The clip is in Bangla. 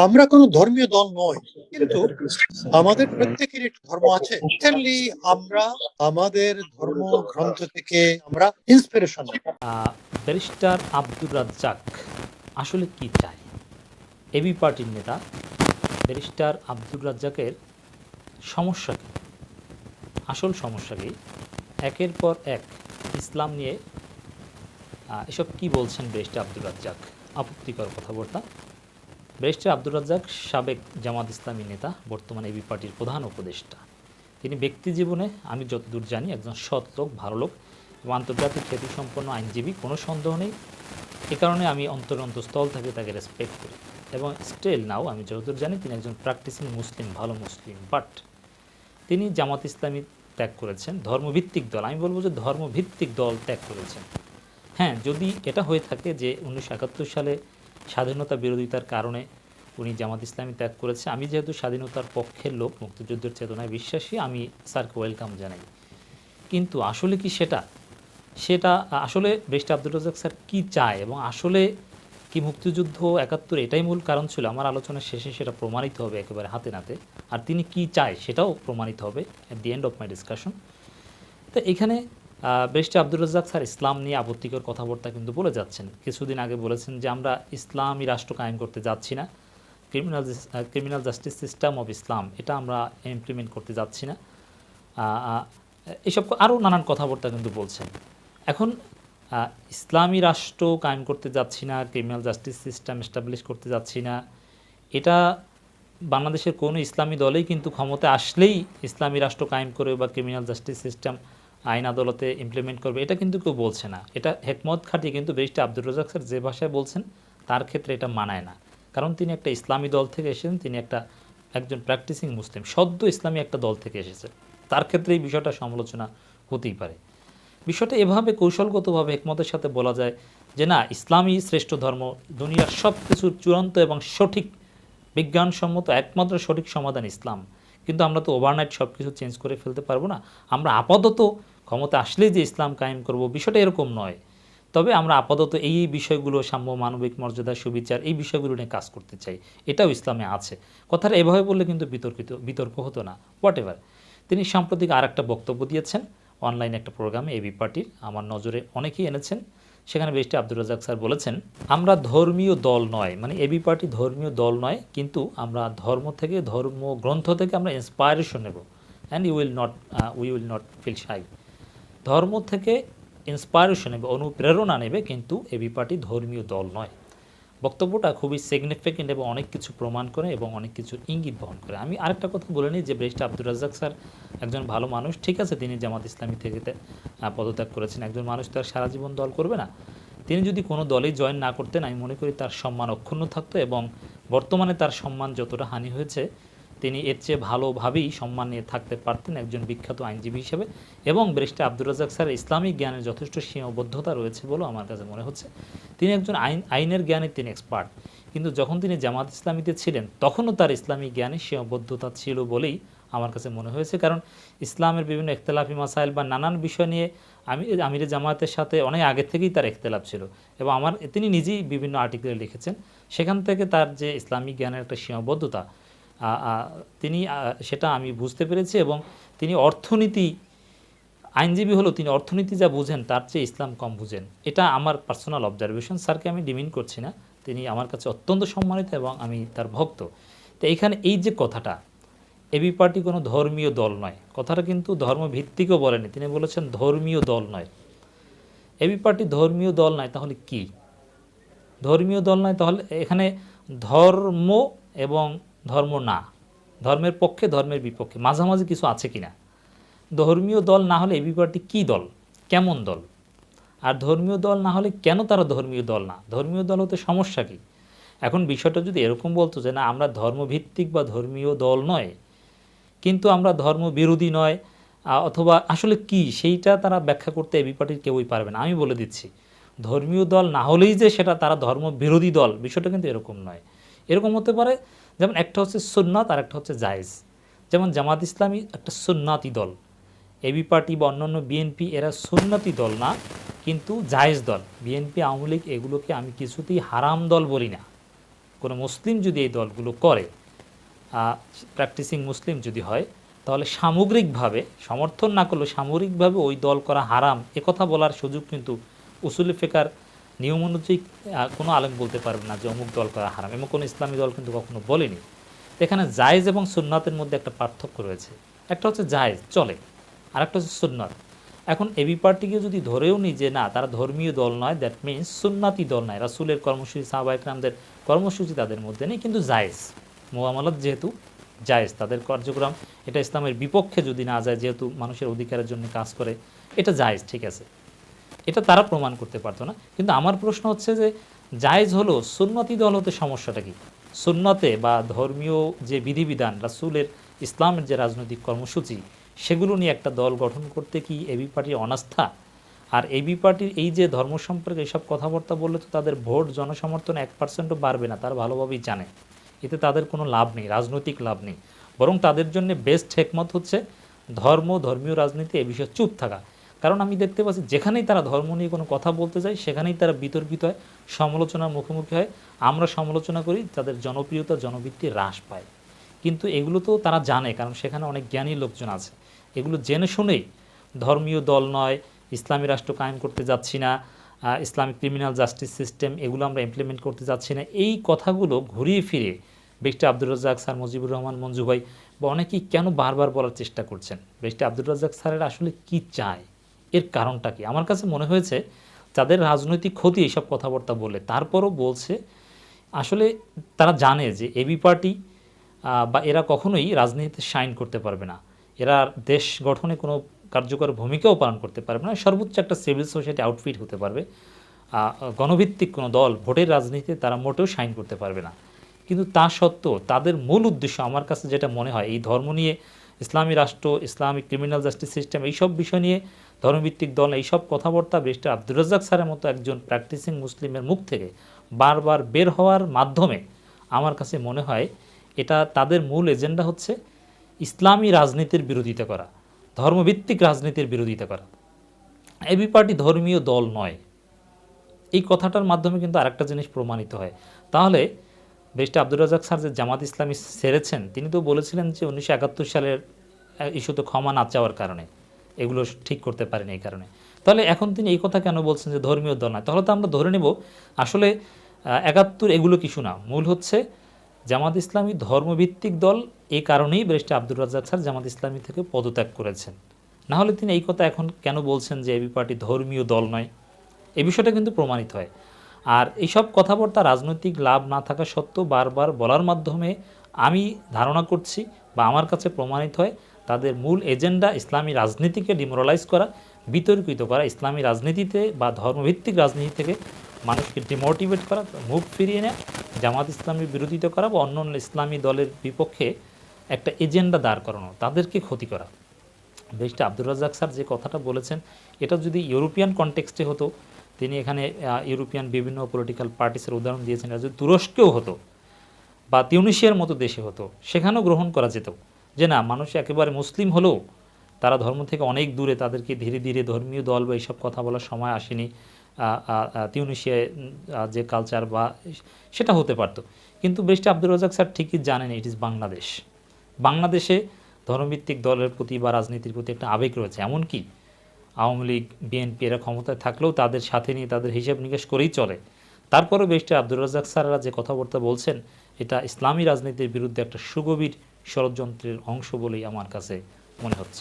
আমরা কোনো ধর্মীয় দল নই। কিন্তু আমাদের প্রত্যেকেরই একটা ধর্ম আছে। রিসেন্টলি আমরা আমাদের ধর্মগ্রন্থ থেকে আমরা ইন্সপিরেশন নেই। ব্যারিস্টার আব্দুর রাজ্জাক আসলে কি চায়? এবি পার্টির নেতা ব্যারিস্টার আব্দুর রাজ্জাকের সমস্যা কী? আসল সমস্যা কী? একের পর এক ইসলাম নিয়ে এসব কি বলছেন ব্যারিস্টার আব্দুর রাজ্জাক? আপত্তিকর কথাবার্তা। ব্যারিস্টার আব্দুর রাজ্জাক সাবেক জামাত ইসলামী নেতা, বর্তমান এবি পার্টির প্রধান উপদেষ্টা। তিনি ব্যক্তি জীবনে আমি যতদূর জানি একজন সৎ লোক, ভালো লোক এবং আন্তর্জাতিক খ্যাতিসম্পন্ন আইনজীবী, কোনো সন্দেহ নেই। এ কারণে আমি অন্তরস্থল থেকে তাকে রেসপেক্ট করি এবং স্টিল নাও আমি যতদূর জানি তিনি একজন প্র্যাকটিসিং মুসলিম, ভালো মুসলিম। বাট তিনি জামাত ইসলামী ত্যাগ করেছেন, ধর্মভিত্তিক দল, আমি বলবো যে ধর্মভিত্তিক দল ত্যাগ করেছেন। হ্যাঁ, যদি এটা হয়ে থাকে যে 1971 সালে স্বাধীনতা বিরোধিতার কারণে উনি জামাত ইসলামী ত্যাগ করেছে, আমি যেহেতু স্বাধীনতার পক্ষের লোক, মুক্তিযুদ্ধের চেতনায় বিশ্বাসী, আমি স্যারকে ওয়েলকাম জানাই। কিন্তু আসলে কি সেটা আসলে ব্যারিস্টার আব্দুর রাজ্জাক স্যার কী চায় এবং আসলে কি মুক্তিযুদ্ধ 71 এটাই মূল কারণ ছিল? আমার আলোচনার শেষে সেটা প্রমাণিত হবে একেবারে হাতে নাতে। আর তিনি কি চায় সেটাও প্রমাণিত হবে at the end of my discussion. তো এখানে ব্যারিস্টার আব্দুর রাজ্জাক স্যার ইসলাম নিয়ে আপত্তিকর কথাবার্তা কিন্তু বলে যাচ্ছেন। কিছুদিন আগে বলেছেন যে আমরা ইসলামী রাষ্ট্র কায়েম করতে যাচ্ছি না, criminal justice system of Islam এটা আমরা ইমপ্লিমেন্ট করতে যাচ্ছি না, এসব আরও নানান কথাবার্তা কিন্তু বলছেন। এখন ইসলামী রাষ্ট্র কায়েম করতে যাচ্ছি না, ক্রিমিনাল জাস্টিস সিস্টেম এস্টাবলিশ করতে যাচ্ছি না, এটা বাংলাদেশের কোনো ইসলামী দলেই কিন্তু ক্ষমতা আসলেই ইসলামী রাষ্ট্র কায়েম করবে বা ক্রিমিনাল জাস্টিস সিস্টেম আইন আদালতে ইমপ্লিমেন্ট করবে, এটা কিন্তু কেউ বলছে না। এটা হেকমত খাটিয়ে কিন্তু ব্যারিস্টার আব্দুর রাজ্জাক স্যার যে ভাষায় বলছেন তার ক্ষেত্রে এটা মানায় না। কারণ তিনি একটা ইসলামী দল থেকে এসেছেন, তিনি একজন প্র্যাকটিসিং মুসলিম, সদ্য ইসলামী একটা দল থেকে এসেছে, তার ক্ষেত্রে এই বিষয়টা সমালোচনা হতেই পারে। বিষয়টা এভাবে কৌশলগতভাবে একমতের সাথে বলা যায় যে না, ইসলামই শ্রেষ্ঠ ধর্ম, দুনিয়ার সব কিছুর চূড়ান্ত এবং সঠিক বিজ্ঞানসম্মত একমাত্র সঠিক সমাধান ইসলাম। কিন্তু আমরা তো ওভারনাইট সব কিছু চেঞ্জ করে ফেলতে পারবো না। আমরা আপাতত ক্ষমতা আসলেই যে ইসলাম কায়েম করব, বিষয়টা এরকম নয়। তবে আমরা আপাতত এই বিষয়গুলো, সাম্য, মানবিক মর্যাদা, সুবিচার, এই বিষয়গুলো নিয়ে কাজ করতে চাই, এটাও ইসলামে আছে। কথাটা এভাবে বললে কিন্তু বিতর্ক হতো না। হোয়াট এভার, তিনি সাম্প্রতিক আর একটা বক্তব্য দিয়েছেন অনলাইনে একটা প্রোগ্রামে, এবি পার্টির, আমার নজরে অনেকেই এনেছেন। সেখানে ব্যারিস্টার আব্দুর রাজ্জাক স্যার বলেছেন আমরা ধর্মীয় দল নয়, মানে এবি পার্টি ধর্মীয় দল নয়, কিন্তু আমরা ধর্মগ্রন্থ থেকে আমরা ইন্সপায়ারেশন নেব and we will not feel shy. ধর্ম থেকে ইন্সপায়ারেশন নেবে, অনুপ্রেরণা নেবে, কিন্তু এবি পার্টি ধর্মীয় দল নয়। বক্তব্যটা খুবই সিগনিফিকেন্ট এবং অনেক কিছু প্রমাণ করে এবং অনেক কিছুর ইঙ্গিত বহন করে। আমি আরেকটা কথা বলে নিই যে ব্যারিস্টার আব্দুর রাজ্জাক স্যার একজন ভালো মানুষ, ঠিক আছে, তিনি জামাত ইসলামী থেকে পদত্যাগ করেছেন। একজন মানুষ তার সারা জীবন দল করবে না। তিনি যদি কোনো দলেই জয়েন না করতেন, আমি মনে করি তার সম্মান অক্ষুণ্ণ থাকতো এবং বর্তমানে তার সম্মান যতটা হানি হয়েছে, তিনি এর চেয়ে ভালোভাবেই সম্মান নিয়ে থাকতে পারতেন একজন বিখ্যাত আইনজীবী হিসেবে। এবং ব্যারিস্টার আব্দুর রাজ্জাক স্যার ইসলামিক জ্ঞানের যথেষ্ট সীমাবদ্ধতা রয়েছে বলেও আমার কাছে মনে হচ্ছে। তিনি একজন আইনের জ্ঞানে তিনি এক্সপার্ট, কিন্তু যখন তিনি জামাত ইসলামীতে ছিলেন তখনও তার ইসলামিক জ্ঞানে সীমাবদ্ধতা ছিল বলেই আমার কাছে মনে হয়েছে। কারণ ইসলামের বিভিন্ন ইখতলাফি মাসাইল বা নানান বিষয় নিয়ে আমিরে জামায়াতের সাথে অনেক আগে থেকেই তার ইখতলাফ ছিল এবং তিনি নিজেই বিভিন্ন আর্টিকেলে লিখেছেন। সেখান থেকে তার যে ইসলামিক জ্ঞানের একটা সীমাবদ্ধতা, সেটা আমি বুঝতে পেরেছি। এবং তিনি আইনজীবী হলেও তিনি অর্থনীতি যা বুঝেন তার চেয়ে ইসলাম কম বুঝেন, এটা আমার পার্সোনাল অবজারভেশন। স্যারকে আমি ডিমিন করছি না, তিনি আমার কাছে অত্যন্ত সম্মানিত এবং আমি তার ভক্ত। তো এইখানে এই যে কথাটা, এবি পার্টি কোনো ধর্মীয় দল নয়, কথাটা কিন্তু ধর্মভিত্তিকও বলেনি, তিনি বলেছেন ধর্মীয় দল নয়। এবি পার্টি ধর্মীয় দল নয়, তাহলে কি? ধর্মীয় দল নয় তাহলে এখানে ধর্ম এবং ধর্ম না, ধর্মের পক্ষে ধর্মের বিপক্ষে, মাঝামাঝি কিছু আছে কিনা? ধর্মীয় দল না হলে এবি পার্টি কী দল, কেমন দল? আর ধর্মীয় দল না হলে কেন তারা ধর্মীয় দল না? ধর্মীয় দল হতে সমস্যা কী? এখন বিষয়টা যদি এরকম বলতো যে না, আমরা ধর্মভিত্তিক বা ধর্মীয় দল নয় কিন্তু আমরা ধর্ম বিরোধী নয়, অথবা আসলে কি সেইটা তারা ব্যাখ্যা করতে এবি পার্টির কেউই পারবে না। আমি বলে দিচ্ছি, ধর্মীয় দল না হলেই যে সেটা তারা ধর্ম বিরোধী দল, বিষয়টা কিন্তু এরকম নয়। এরকম হতে পারে যেমন একটা হচ্ছে সুন্নাত আর একটা হচ্ছে জায়েজ। যেমন জামাত ইসলামী একটা সুন্নাতি দল, এবি পার্টি বা অন্যান্য বিএনপি এরা সুন্নতি দল না কিন্তু জায়েজ দল। বিএনপি, আওয়ামী লীগ এগুলোকে আমি কিছুতেই হারাম দল বলি না, কোনো মুসলিম যদি এই দলগুলো করে, প্র্যাকটিসিং মুসলিম যদি হয়, তাহলে সামগ্রিকভাবে সমর্থন না করলেও সামগ্রিকভাবে ওই দল করা হারাম একথা বলার সুযোগ কিন্তু উসুল ফিকার নিয়ম অনুযায়ী কোনো আলেম বলতে পারবে না যে অমুক দল করা হারাম, এমন কোনো ইসলামী দল কিন্তু কখনো বলেনি। এখানে জায়েজ এবং সুন্নাতের মধ্যে একটা পার্থক্য রয়েছে। একটা হচ্ছে জায়েজ, চলে, আর একটা হচ্ছে সুন্নাত। এখন এবি পার্টিকে যদি ধরেও নিই যে না তারা ধর্মীয় দল নয়, দ্যাট মিনস সুন্নাতি দল নয়, রাসূলের কর্মসূচি সাহাবা ইকরামদের কর্মসূচি তাদের মধ্যে নেই, কিন্তু জায়েজ মুআমালাত যেহেতু জায়েজ, তাদের কার্যক্রম এটা ইসলামের বিপক্ষে যদি না যায়, যেহেতু মানুষের অধিকারের জন্য কাজ করে, এটা জায়েজ, ঠিক আছে, এটা তারা প্রমাণ করতে পারতো না। কিন্তু আমার প্রশ্ন হচ্ছে যে জায়েজ হলো, সুন্নতি দল হতে সমস্যাটা কি? সুন্নতে বা ধর্মীয় যে বিধিবিধান, রাসূলের ইসলামের যে রাজনৈতিক কর্মসূচি, সেগুলো নিয়ে একটা দল গঠন করতে কি এবি পার্টির অনাস্থা? আর এবি পার্টির এই যে ধর্ম সম্পর্কে এইসব কথাবার্তা বললে তো তাদের ভোট জনসমর্থন 1%ও বাড়বে না, তারা ভালোভাবেই জানে। এতে তাদের কোনো লাভ নেই, রাজনৈতিক লাভ নেই, বরং তাদের জন্য বেস্ট হেকমত হচ্ছে ধর্মীয় রাজনীতি এ বিষয়ে চুপ থাকা। কারণ আমি দেখতে পাচ্ছি যেখানেই তারা ধর্ম নিয়ে কোনো কথা বলতে যায় সেখানেই তারা বিতর্কিত হয়, সমালোচনার মুখোমুখি হয়। আমরা সমালোচনা করি, তাদের জনপ্রিয়তা জনভিত্তি হ্রাস পায়। কিন্তু এগুলো তো তারা জানে, কারণ সেখানে অনেক জ্ঞানী লোকজন আছে। এগুলো জেনে শুনেই ধর্মীয় দল নয়, ইসলামী রাষ্ট্র কায়েম করতে যাচ্ছি না, ইসলামিক ক্রিমিনাল জাস্টিস সিস্টেম এগুলো আমরা ইমপ্লিমেন্ট করতে যাচ্ছি না, এই কথাগুলো ঘুরিয়ে ফিরে ব্যারিস্টার আব্দুর রাজ্জাক স্যার, মুজিবুর রহমান মঞ্জু ভাই বা অনেকেই কেন বারবার বলার চেষ্টা করছেন? ব্যারিস্টার আব্দুর রাজ্জাক স্যারের আসলে কি চায়, এর কারণটা কি? আমার কাছে মনে হয়েছে তাদের রাজনৈতিক ক্ষতি এইসব কথাবার্তা বলে, তারপরও বলছে আসলে তারা জানে যে এবি পার্টি বা এরা কখনোই রাজনীতিতে শাইন করতে পারবে না, এরা দেশ গঠনে কোনো কার্যকর ভূমিকাও পালন করতে পারবে না, সর্বোচ্চ একটা সিভিল সোসাইটি আউটফিট হতে পারবে, গণভিত্তিক কোনো দল ভোটের রাজনীতিতে তারা মোটেও শাইন করতে পারবে না। কিন্তু তা সত্ত্বেও তাদের মূল উদ্দেশ্য আমার কাছে যেটা মনে হয়, এই ধর্ম নিয়ে, ইসলামী রাষ্ট্র, ইসলামিক ক্রিমিনাল জাস্টিস সিস্টেম, এইসব বিষয় নিয়ে ধর্মভিত্তিক দল, এইসব কথাবার্তা ব্যারিস্টার আব্দুর রাজ্জাক স্যারের মতো একজন প্র্যাকটিসিং মুসলিমের মুখ থেকে বারবার বের হওয়ার মাধ্যমে আমার কাছে মনে হয় এটা তাদের মূল এজেন্ডা হচ্ছে ইসলামী রাজনীতির বিরোধিতা করা, ধর্মভিত্তিক রাজনীতির বিরোধিতা করা। এবি পার্টি ধর্মীয় দল নয়, এই কথাটার মাধ্যমে কিন্তু আরেকটা জিনিস প্রমাণিত হয়। তাহলে ব্যারিস্টার আব্দুর রাজ্জাক স্যার যে জামাত ইসলামী ছেড়েছেন, তিনি তো বলেছিলেন যে 1971 সালের ইস্যুতে ক্ষমা না চাওয়ার কারণে, এগুলো ঠিক করতে পারেনি এই কারণে। তাহলে এখন তিনি এই কথা কেন বলছেন যে ধর্মীয় দল নয়? তাহলে তো আমরা ধরে নেব আসলে 71 এগুলো কিছু না, মূল হচ্ছে জামাত ইসলামী ধর্মভিত্তিক দল, এই কারণেই ব্যারিস্টার আব্দুর রাজ্জাক স্যার জামাত ইসলামী থেকে পদত্যাগ করেছেন। না হলে তিনি এই কথা এখন কেন বলছেন যে এবি পার্টি ধর্মীয় দল নয়? এই বিষয়টা কিন্তু প্রমাণিত হয়। আর এইসব কথাবার্তা রাজনৈতিক লাভ না থাকা সত্ত্বেও বারবার বলার মাধ্যমে আমি ধারণা করছি বা আমার কাছে প্রমাণিত হয় তাদের মূল এজেন্ডা ইসলামী রাজনীতিকে ডিমোরালাইজ করা, বিতর্কিত করা, ইসলামী রাজনীতিতে বা ধর্মভিত্তিক রাজনীতি থেকে মানুষকে ডিমোটিভেট করা, মুখ ফিরিয়ে নেয়, জামাত ইসলামীর বিরোধিতা করা বা অন্য অন্য ইসলামী দলের বিপক্ষে একটা এজেন্ডা দাঁড় করানো, তাদেরকে ক্ষতি করা। ব্যারিস্টার আব্দুর রাজ্জাক স্যার যে কথাটা বলেছেন, এটা যদি ইউরোপিয়ান কনটেক্সটে হতো, তিনি এখানে ইউরোপিয়ান বিভিন্ন পলিটিক্যাল পার্টিসের উদাহরণ দিয়েছেন, এটা যদি তুরস্কেও হতো বা তিউনিশিয়ার মতো দেশে হতো, সেখানেও গ্রহণ করা যেত যে না, মানুষ একেবারে মুসলিম হলেও তারা ধর্ম থেকে অনেক দূরে, তাদেরকে ধীরে ধীরে ধর্মীয় দল বা এইসব কথা বলার সময় আসেনি। তিউনিশিয়ায় যে কালচার বা সেটা হতে পারতো। কিন্তু ব্যারিস্টার আব্দুর রাজ্জাক স্যার ঠিকই জানেন ইট ইজ বাংলাদেশ, বাংলাদেশে ধর্মভিত্তিক দলের প্রতি বা রাজনীতির প্রতি একটা আবেগ রয়েছে। এমনকি আওয়ামী লীগ, বিএনপি এরা ক্ষমতায় থাকলেও তাদের সাথে নিয়ে তাদের হিসাব নিকাশ করেই চলে। তারপরেও ব্যারিস্টার আব্দুর রাজ্জাক স্যাররা যে কথাবার্তা বলছেন, এটা ইসলামী রাজনীতির বিরুদ্ধে একটা সুগভীর ষড়যন্ত্রের অংশ বলেই আমার কাছে মনে হচ্ছে।